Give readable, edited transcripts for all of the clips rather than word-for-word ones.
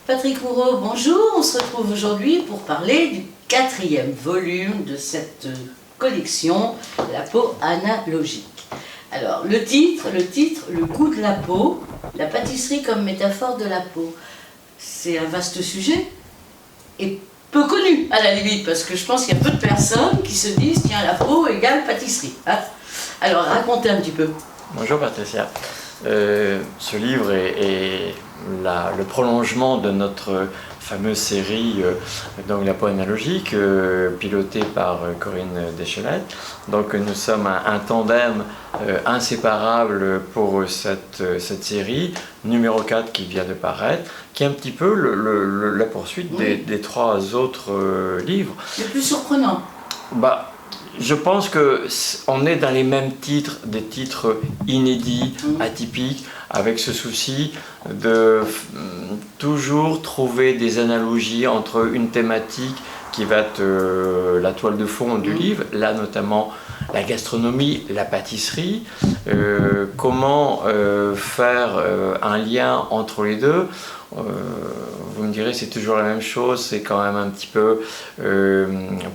Patrick Moreau, bonjour. On se retrouve aujourd'hui pour parler du 4e volume de cette collection, La peau analogique. Alors, le titre, le goût de la peau, la pâtisserie comme métaphore de la peau. C'est un vaste sujet et peu connu à la limite, parce que je pense qu'il y a peu de personnes qui se disent tiens, la peau égale pâtisserie. Hein. Alors, racontez un petit peu. Bonjour Patricia. Ce livre est le prolongement de notre fameuse série donc La peau analogique, pilotée par Corinne Deschelette. Donc nous sommes un tandem inséparable pour cette série, numéro 4 qui vient de paraître, qui est un petit peu la poursuite des 3 autres livres. Le plus surprenant. Je pense qu'on est dans les mêmes titres, des titres inédits, atypiques, avec ce souci de toujours trouver des analogies entre une thématique qui va être la toile de fond du livre, là notamment la gastronomie, la pâtisserie, comment faire un lien entre les deux. Vous me direz c'est toujours la même chose, c'est quand même un petit peu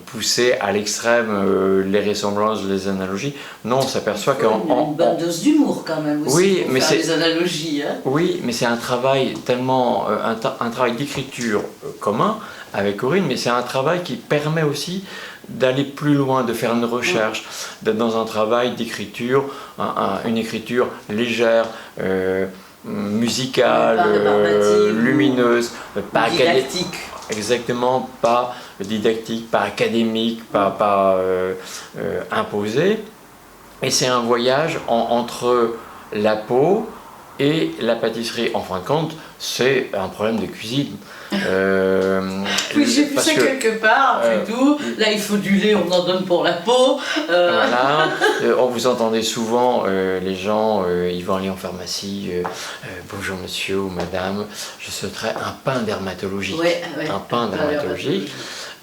poussé à l'extrême les ressemblances, les analogies. Non, on s'aperçoit une bonne dose d'humour quand même aussi, oui, pour mais faire les analogies. Hein. Oui, mais c'est un travail tellement, un travail d'écriture commun avec Corinne, mais c'est un travail qui permet aussi d'aller plus loin, de faire une recherche, d'être dans un travail d'écriture, une écriture légère, musicale, lumineuse, pas didactique. Exactement, pas didactique, pas académique, pas imposé. Et c'est un voyage entre la peau et la pâtisserie. En fin de compte, c'est un problème de cuisine. Oui, j'ai vu ça quelque part, après tout. Là, il faut du lait, on en donne pour la peau. Voilà. Vous entendez souvent les gens, ils vont aller en pharmacie. Bonjour monsieur ou madame, je souhaiterais un pain dermatologique. Un pain dermatologique.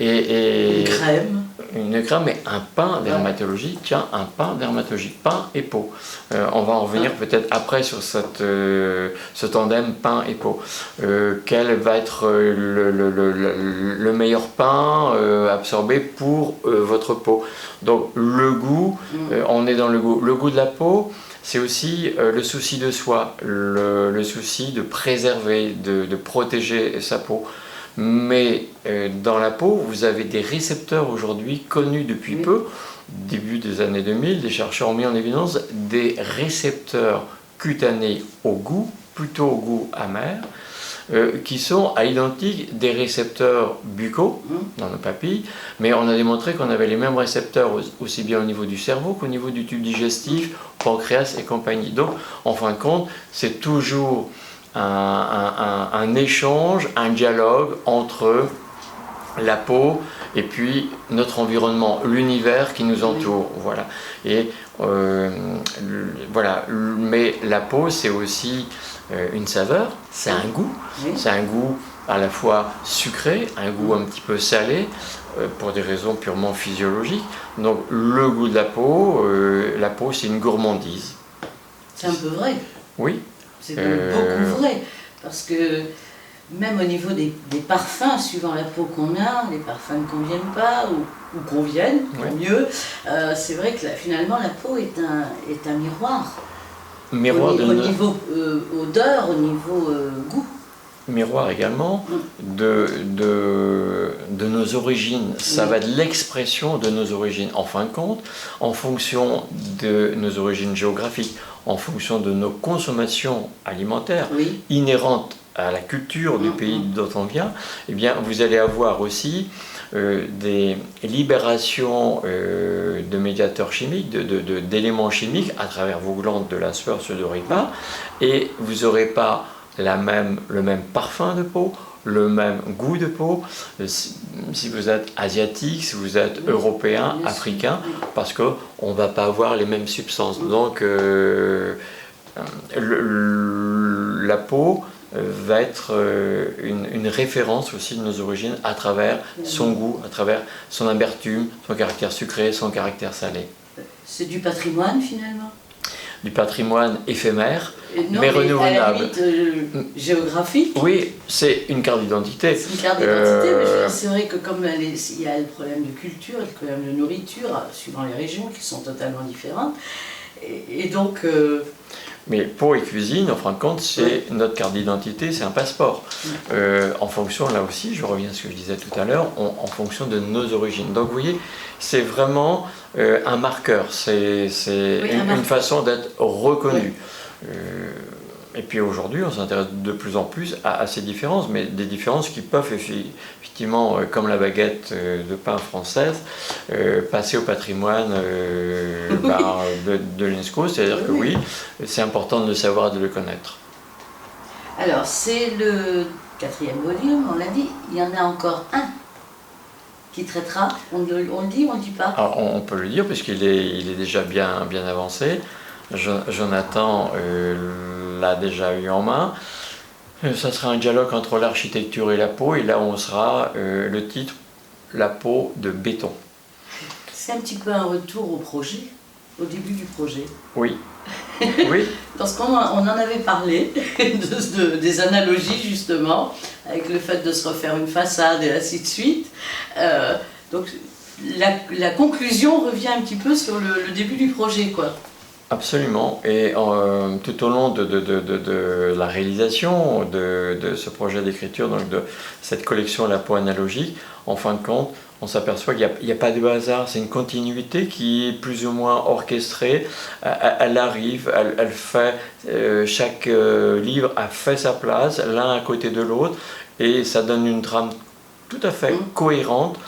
Une crème. Une crème, mais un pain dermatologique, tiens, un pain dermatologique, pain et peau. On va en revenir peut-être après sur ce tandem pain et peau. Quel va être le meilleur pain absorbé pour votre peau? Donc le goût, on est dans le goût. Le goût de la peau, c'est aussi le souci de soi, le souci de préserver, de protéger sa peau. Mais dans la peau, vous avez des récepteurs aujourd'hui connus depuis peu, début des années 2000, des chercheurs ont mis en évidence des récepteurs cutanés au goût, plutôt au goût amer, qui sont à l'identique des récepteurs buccaux dans nos papilles, mais on a démontré qu'on avait les mêmes récepteurs aussi bien au niveau du cerveau qu'au niveau du tube digestif, pancréas et compagnie. Donc, en fin de compte, c'est toujours un échange, un dialogue entre la peau et puis notre environnement, l'univers qui nous entoure. Voilà. Et voilà. Mais la peau, c'est aussi une saveur, c'est un goût. C'est un goût à la fois sucré, un goût un petit peu salé, pour des raisons purement physiologiques. Donc le goût de la peau c'est une gourmandise. C'est un peu vrai. Oui. C'est beaucoup vrai, parce que même au niveau des parfums, suivant la peau qu'on a, les parfums ne conviennent pas ou conviennent, mieux, c'est vrai que finalement la peau est un miroir. Au niveau odeur, au niveau goût. Miroir également de nos origines. Ça va de l'expression de nos origines. En fin de compte, en fonction de nos origines géographiques, en fonction de nos consommations alimentaires inhérentes à la culture du pays dont on vient, eh bien, vous allez avoir aussi des libérations de médiateurs chimiques, d'éléments chimiques à travers vos glandes de la sueur, ceux de repas, et vous n'aurez pas le même parfum de peau, le même goût de peau, si vous êtes asiatique, si vous êtes européen, africain, parce qu'on ne va pas avoir les mêmes substances. Donc la peau va être une référence aussi de nos origines à travers son goût, à travers son amertume, son caractère sucré, son caractère salé. C'est du patrimoine finalement ? du patrimoine éphémère, Non, mais à la renouvelable. limite, géographique. Oui, c'est une carte d'identité. C'est une carte d'identité, mais je veux dire, c'est vrai que comme il y a le problème de culture, le problème de nourriture, suivant les régions qui sont totalement différentes, et donc... Mais peau et cuisine, en fin de compte, c'est notre carte d'identité, c'est un passeport. En fonction, là aussi, je reviens à ce que je disais tout à l'heure, en fonction de nos origines. Donc vous voyez, c'est vraiment un marqueur, c'est une façon d'être reconnu. Et puis aujourd'hui, on s'intéresse de plus en plus à ces différences, mais des différences qui peuvent effectivement, comme la baguette de pain française, passer au patrimoine de l'UNESCO. C'est-à-dire que oui, c'est important de le savoir et de le connaître. Alors, c'est le 4e volume, on l'a dit, il y en a encore un qui traitera, on le dit ou on ne le dit pas? Alors, on peut le dire, puisqu'il est déjà bien avancé. Jonathan l'a déjà eu en main. Ça sera un dialogue entre l'architecture et la peau, et là on sera le titre La peau de béton. C'est un petit peu un retour au projet, au début du projet. Oui. Oui. Parce qu'on en avait parlé, des analogies justement, avec le fait de se refaire une façade et ainsi de suite. Donc la conclusion revient un petit peu sur le début du projet, quoi. Absolument, et tout au long de la réalisation de ce projet d'écriture, donc de cette collection La peau analogique, en fin de compte, on s'aperçoit qu'il n'y a pas de hasard, c'est une continuité qui est plus ou moins orchestrée, elle arrive, elle fait, chaque livre a fait sa place, l'un à côté de l'autre, et ça donne une trame tout à fait cohérente.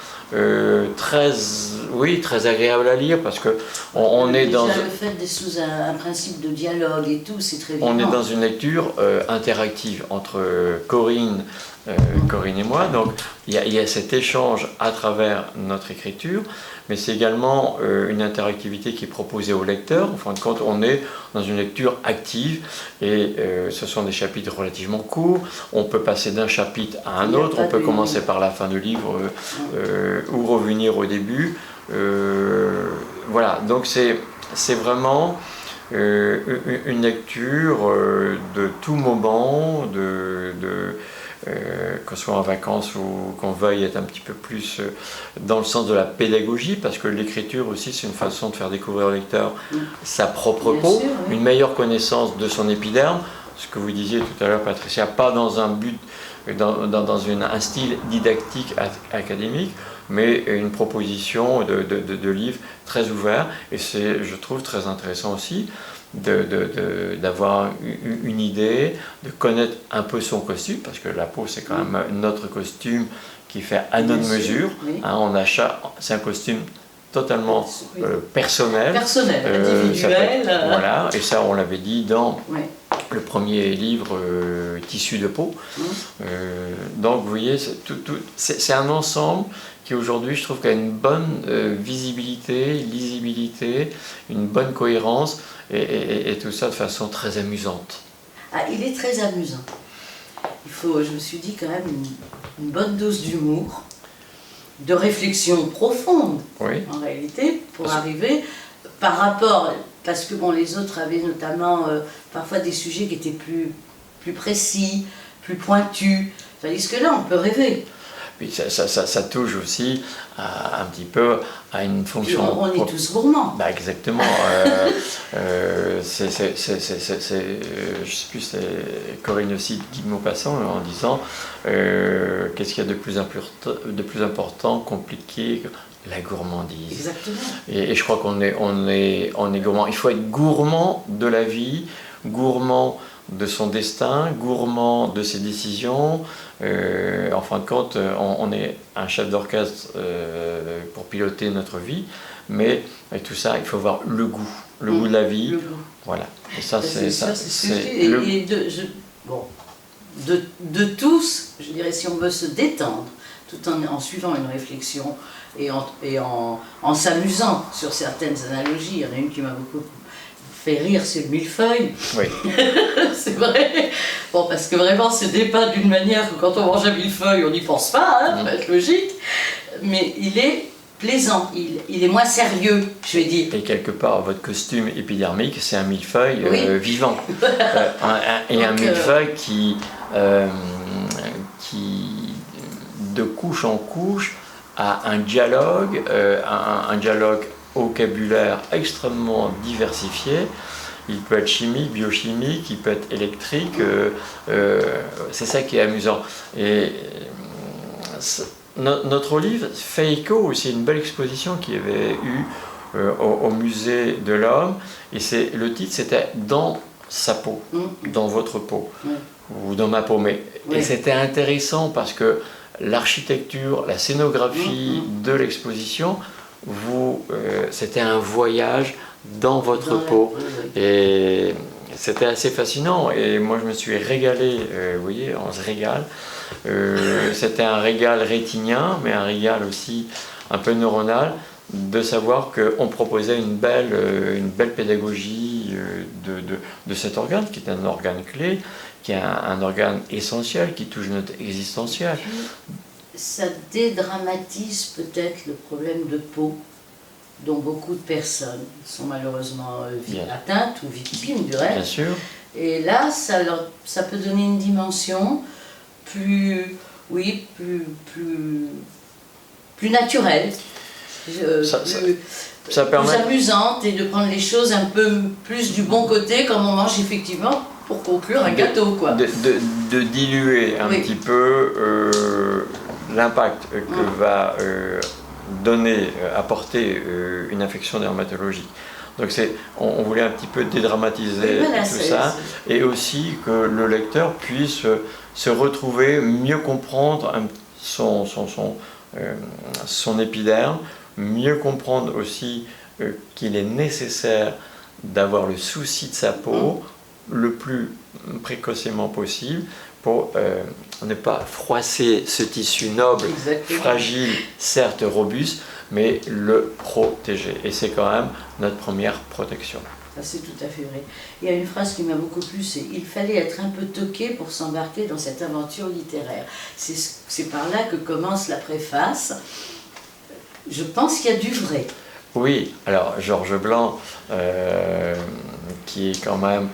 Très agréable à lire parce que on est dans le fait d'être sous un principe de dialogue et tout, c'est très vivant. On est dans une lecture interactive entre Corinne et moi, donc il y a cet échange à travers notre écriture, mais c'est également une interactivité qui est proposée au lecteur. En fin de compte, on est dans une lecture active et ce sont des chapitres relativement courts. On peut passer d'un chapitre à un autre, on peut commencer par la fin du livre ou revenir au début. Voilà, donc c'est vraiment une lecture de tout moment, qu'on soit en vacances ou qu'on veuille être un petit peu plus dans le sens de la pédagogie, parce que l'écriture aussi c'est une façon de faire découvrir au lecteur sa propre peau, une meilleure connaissance de son épiderme, ce que vous disiez tout à l'heure Patricia, pas dans un but, dans un style didactique académique, mais une proposition de livre très ouvert, et c'est, je trouve, très intéressant aussi d'avoir une idée, de connaître un peu son costume, parce que la peau c'est quand même notre costume qui fait à notre mesure. Hein, c'est un costume totalement personnel, individuel. Voilà, et ça on l'avait dit dans le premier livre Tissu de peau. Donc vous voyez, c'est un ensemble qui aujourd'hui je trouve qu'il a une bonne visibilité, lisibilité, une bonne cohérence, et tout ça de façon très amusante. Ah, il est très amusant. Je me suis dit quand même une bonne dose d'humour, de réflexion profonde, en réalité, pour arriver par rapport, parce que bon, les autres avaient notamment parfois des sujets qui étaient plus précis, plus pointus, tandis que là on peut rêver. Puis ça touche aussi un petit peu à une fonction... On est tous gourmands. Bah exactement. Je sais plus, c'est Corinne aussi, Guy de Maupassant, en disant qu'est-ce qu'il y a de plus important, compliqué, la gourmandise. Exactement. Et je crois qu'on est gourmand. Il faut être gourmand de la vie, gourmand de son destin, gourmand de ses décisions. En fin de compte, on est un chef d'orchestre pour piloter notre vie, mais avec tout ça, il faut avoir le goût de la vie. Voilà. Et ça, de tous, je dirais, si on veut se détendre, tout en suivant une réflexion et en s'amusant sur certaines analogies. Il y en a une qui m'a beaucoup fait rire, c'est le millefeuille. Oui. C'est vrai. Bon, parce que vraiment, c'est dépeint d'une manière que quand on mange un millefeuille, on n'y pense pas, hein, ça va être logique. Mais il est plaisant, il est moins sérieux, je vais dire. Et quelque part, votre costume épidermique, c'est un millefeuille vivant. Un millefeuille qui, de couche en couche, a un dialogue vocabulaire extrêmement diversifié. Il peut être chimique, biochimique, il peut être électrique. C'est ça qui est amusant. Et notre livre fait écho aussi à une belle exposition qu'il y avait eu au musée de l'Homme. Et le titre, c'était « Dans sa peau », dans votre peau, ou dans ma peau. Et c'était intéressant parce que l'architecture, la scénographie de l'exposition, c'était un voyage dans votre peau. Et c'était assez fascinant. Et moi, je me suis régalé, vous voyez, on se régale. C'était un régal rétinien, mais un régal aussi un peu neuronal, de savoir qu'on proposait une belle pédagogie de cet organe, qui est un organe clé, qui est un organe essentiel, qui touche notre existentiel. Ça dédramatise peut-être le problème de peau, dont beaucoup de personnes sont malheureusement atteintes ou victimes du reste. Bien sûr. Et là, ça peut donner une dimension plus naturelle, ça permet... plus amusante, et de prendre les choses un peu plus du bon côté, comme on mange effectivement, pour conclure, un gâteau, quoi. De diluer un petit peu l'impact que va apporter une infection dermatologique. Donc on voulait un petit peu dédramatiser tout ça, et aussi que le lecteur puisse se retrouver, mieux comprendre son épiderme, mieux comprendre aussi qu'il est nécessaire d'avoir le souci de sa peau le plus précocement possible pour ne pas froisser ce tissu noble, fragile, certes robuste, mais le protéger. Et c'est quand même notre première protection. Ça, c'est tout à fait vrai. Il y a une phrase qui m'a beaucoup plu, c'est « Il fallait être un peu toqué pour s'embarquer dans cette aventure littéraire ». C'est par là que commence la préface. Je pense qu'il y a du vrai. Oui, alors Georges Blanc, qui est quand même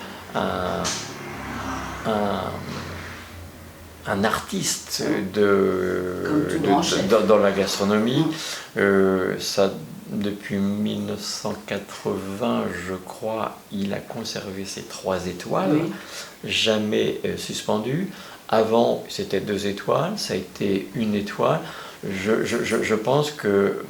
un artiste dans la gastronomie, depuis 1980, je crois, il a conservé ses 3 étoiles, jamais suspendues. Avant, c'était 2 étoiles, ça a été 1 étoile. Je pense que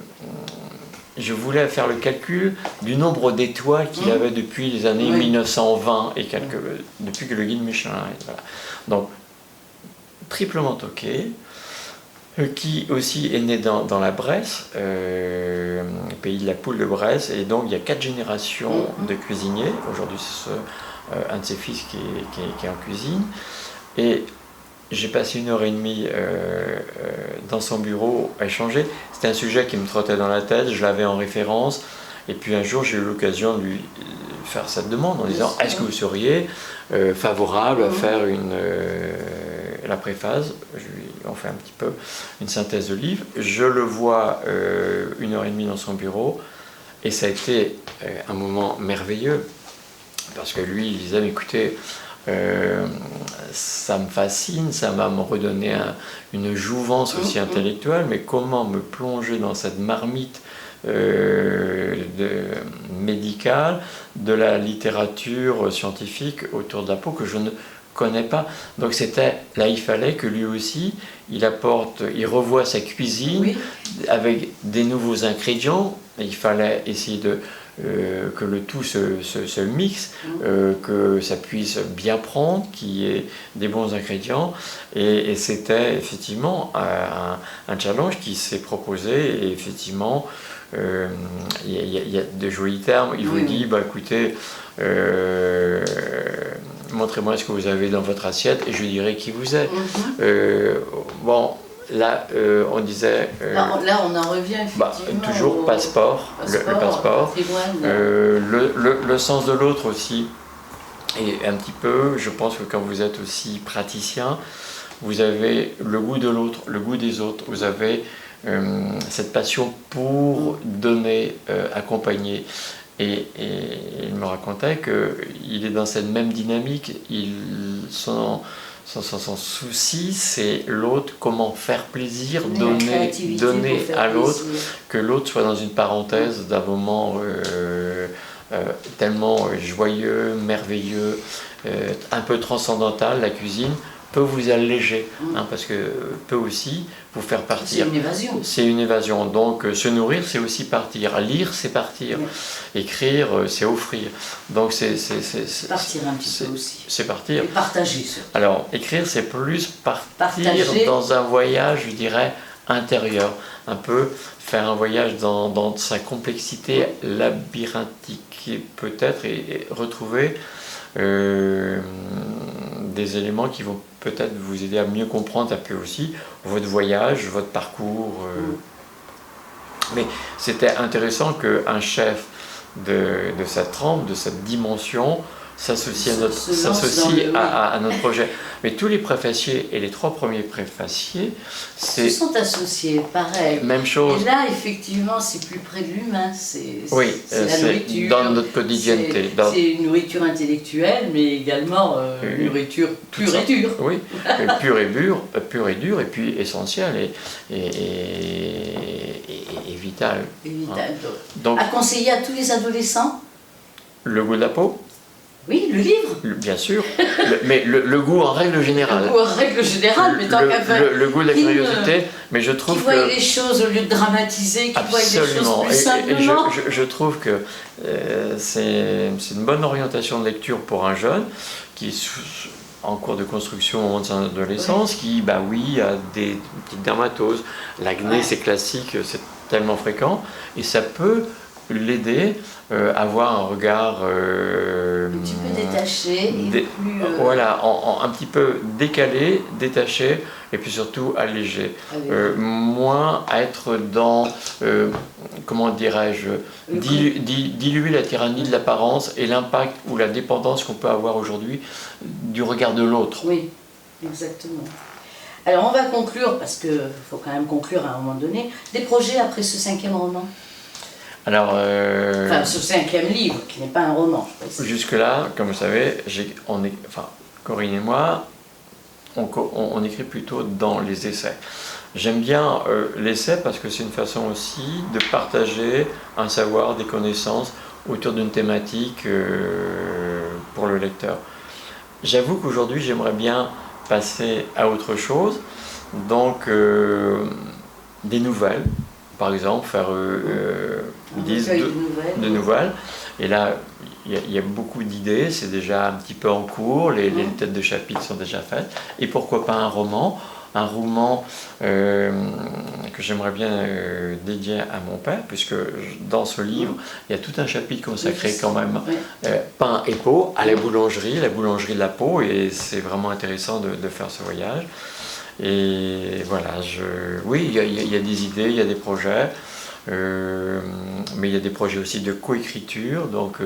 je voulais faire le calcul du nombre d'étoiles qu'il avait depuis les années 1920 et quelques, depuis que le guide Michelin. Voilà. Donc, triplement toqué, qui aussi est né dans la Bresse, pays de la poule de Bresse, et donc il y a 4 générations de cuisiniers. Aujourd'hui, c'est un de ses fils qui est en cuisine. Et j'ai passé 1h30 dans son bureau à échanger. C'était un sujet qui me trottait dans la tête, je l'avais en référence. Et puis un jour, j'ai eu l'occasion de lui faire cette demande en disant « Est-ce que vous seriez favorable à faire la préface ?» On fait un petit peu une synthèse de livre. Je le vois 1h30 dans son bureau. Et ça a été un moment merveilleux. Parce que lui, il disait « Écoutez, ça me fascine, ça va me redonner une jouvence aussi intellectuelle, mais comment me plonger dans cette marmite médicale, de la littérature scientifique autour de la peau que je ne connais pas. » Donc là, il fallait que lui aussi, il revoie sa cuisine avec des nouveaux ingrédients. Il fallait essayer que le tout se mixe, que ça puisse bien prendre, qu'il y ait des bons ingrédients. Et c'était effectivement un challenge qui s'est proposé. Et effectivement, il y a de jolis termes. Il vous dit, bah, écoutez, montrez-moi ce que vous avez dans votre assiette et je dirai qui vous êtes. Bon, là, on disait... là, on en revient effectivement toujours le passeport, le sens de l'autre aussi. Et un petit peu, je pense que quand vous êtes aussi praticien, vous avez le goût de l'autre, le goût des autres, vous avez cette passion pour donner, accompagner. Et il me racontait qu'il est dans cette même dynamique. Son souci, c'est l'autre, comment faire plaisir, donner à l'autre, que l'autre soit dans une parenthèse d'un moment tellement joyeux, merveilleux, un peu transcendantal. La cuisine peut vous alléger, parce que peut aussi vous faire partir. C'est une évasion. C'est une évasion. Donc se nourrir, c'est aussi partir. Lire, c'est partir. Écrire, c'est offrir. Donc c'est partir un petit peu aussi. C'est partir. Et partager surtout. Alors écrire, c'est plus partir dans un voyage, je dirais, intérieur. Un peu faire un voyage dans sa complexité labyrinthique, peut-être, et retrouver des éléments qui vont peut-être vous aider à mieux comprendre un peu aussi votre voyage, votre parcours. Mais c'était intéressant qu'un chef de cette trempe, de cette dimension, s'associe à notre projet. Mais tous les préfaciers et les 3 premiers préfaciers, se sont associés, pareil. Même chose. Et là, effectivement, c'est plus près de l'humain. C'est la nourriture. Dans notre quotidienneté. C'est une nourriture intellectuelle, mais également une nourriture pure et dure. Oui, pure et dure, et puis essentielle et vitale. Et vitale. Donc, à conseiller à tous les adolescents. Le goût de la peau. Oui, le livre. Bien sûr, mais le goût en règle générale. Le goût en règle générale, mais tant qu'à faire. Le goût de la curiosité, mais je trouve qui voient les choses au lieu de dramatiser, qui voient les choses plus simplement. Et je trouve que c'est une bonne orientation de lecture pour un jeune qui est en cours de construction au moment de son adolescence, qui, a des petites dermatoses. L'acné, c'est classique, c'est tellement fréquent, et ça peut l'aider à avoir un regard un petit peu détaché voilà, un petit peu décalé, détaché, et puis surtout allégé. Moins être dans, comment dirais-je, diluer la tyrannie de l'apparence et l'impact ou la dépendance qu'on peut avoir aujourd'hui du regard de l'autre. Oui, exactement. Alors on va conclure, parce qu'il faut quand même conclure à un moment donné, des projets après ce 5e roman. Alors, enfin, ce 5e livre, qui n'est pas un roman. Jusque-là, comme vous savez, Corinne et moi, on écrit plutôt dans les essais. J'aime bien l'essai parce que c'est une façon aussi de partager un savoir, des connaissances autour d'une thématique pour le lecteur. J'avoue qu'aujourd'hui, j'aimerais bien passer à autre chose, donc des nouvelles. Par exemple, faire 10 de nouvelles. Et là, il y a beaucoup d'idées, c'est déjà un petit peu en cours, les têtes de chapitre sont déjà faites. Et pourquoi pas un roman que j'aimerais bien dédier à mon père, puisque dans ce livre, il y a tout un chapitre consacré quand même pain et peau, à la boulangerie de la peau, et c'est vraiment intéressant de faire ce voyage. Et voilà, oui, il y a des idées, il y a des projets, mais il y a des projets aussi de coécriture, donc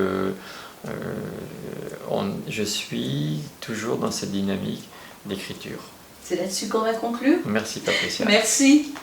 je suis toujours dans cette dynamique d'écriture. C'est là-dessus qu'on va conclure. Merci Patricia. Merci.